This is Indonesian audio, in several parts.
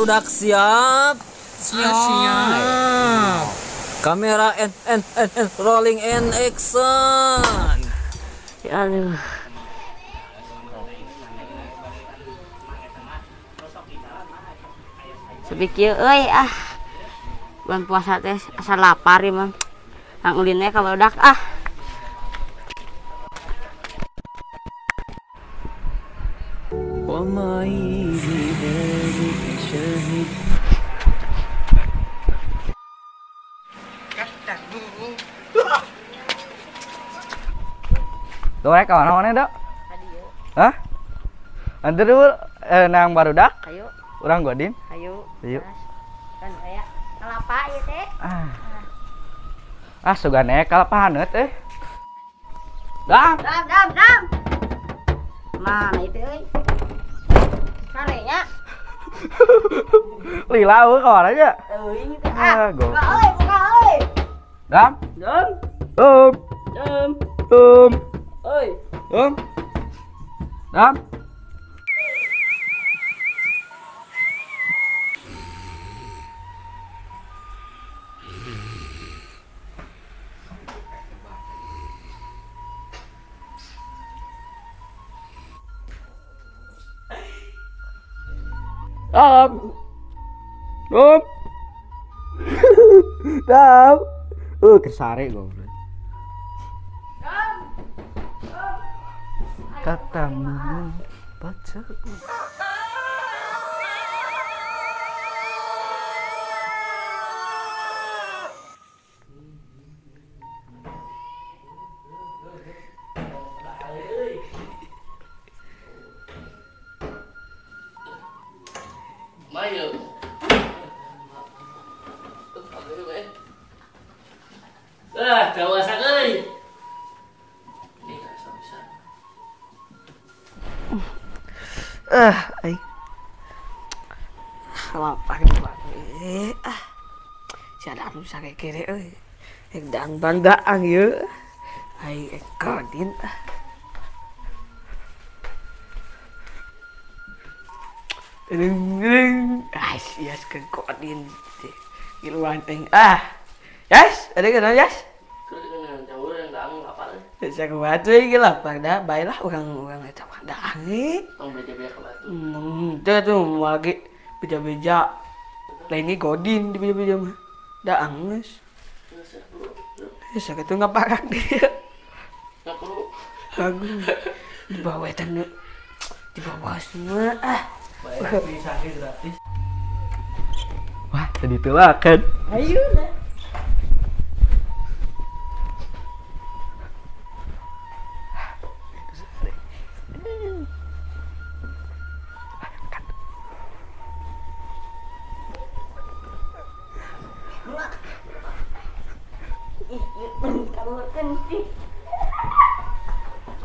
barudak siap. Siap. Kamera and rolling and action. Ya aduh. Sepikir euy bulan puasa teh asa lapar ieu mah. Ang ulinnya kalau udah Dorek kawan mana dok? Hah? Antar dulu nang barudak. Ayo. Urang Godin. Ayo. Ayo. Kan aya kelapa ieu teh. Sugan kalapa haneut Dam. Mana itu euy? Sarenya. Lila kawan aja. Euy ini teh. Go. Buka euy. Dam. Dam. Euy. Dam. Dam. Kesare goblok. Katamu baca. Mayo. Dewasa euy. Aing lapar banget. Siada anu sake kere euy. Dang banggaan ieu. Aing Godin. Yes ke Godin. Giluan aing. Yes, ada kana yes. Saya kuat we ge lapar dah, baiklah urang eta mah da angin. Tong beja-beja ka batu. Teh tuh lagi beja-beja. Lainnya Godin di beja-beja mah. Da anggeus. Saya kata ngaparak dia. Aku di bawah tanda di bawah semua bayar bisa gratis. Wah, tadi telakan. Ayo lah.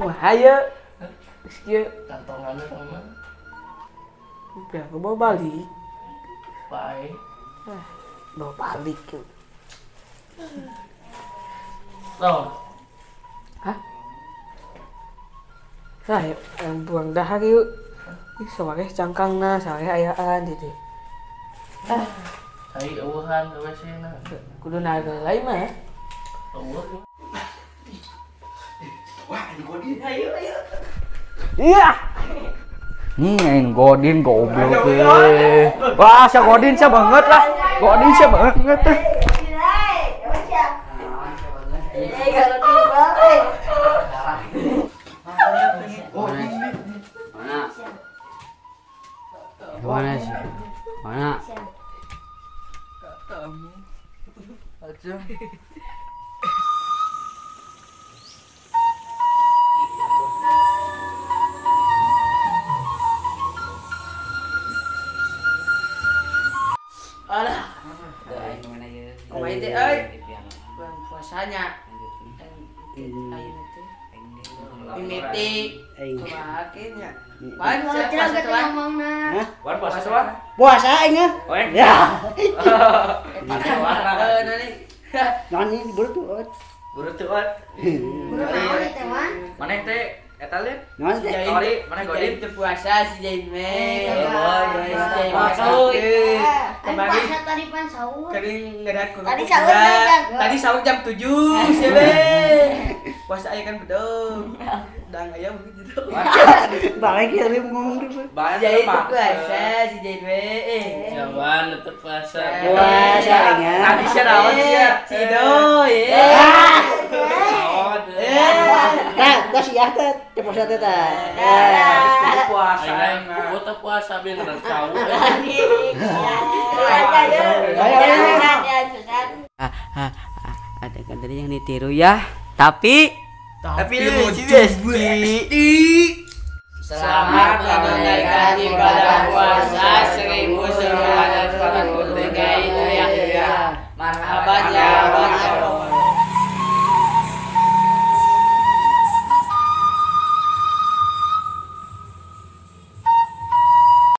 Wah, ayo. Geus Kantonganna sama. Udah, aku bawa balik. Bae. Bawa balik. Loh. Hah? Ayo, yang buang dahar yuk. Ih, saware cangkangna, saware ayaan gitu. Ai eueuhan ka WC-na. Kudu naga lain mah. Eueuh. Wah, ini Godin. Ayo. Iya. Aing Godin goblok we. Wah, si Godin sia banget lah. Godin sia banget teh. Mana sih? Mana? Katamu. Aja. Alah. Kumaha teh euy? Bulan puasanya. Ayeuna teh. Mimiti. Kumaha nya? Pan puasa tuan. Wan puasa tuan. Puasa aing ya. Nani buru tuan. Mana teh Eta Lin. Naon teh? Sorry, mana Godin? Itu puasa si Jain me. Oh, Si iya. Jain Masuk. kemarin Puasa tadi pan sahur. kering ngedak Tadi sahur kan? Tadi sahur jam 7 sile. Puasa aya kan bedog. Dang aya begitu. Balik ya dia ngomong gitu. Banyak Jain tempat. puasa si Jain me. Jawan tetep puasa. Puasa nya. Tadi sia naon sia? Si Doy. Naon? Nah, tos ya teh, puasa teh tah. Puasa. Aing buta puasa biar nang cau. Ada kan tadi yang ditiru ya. Tapi Tapi lucu pasti. Selamat menunaikan ibadah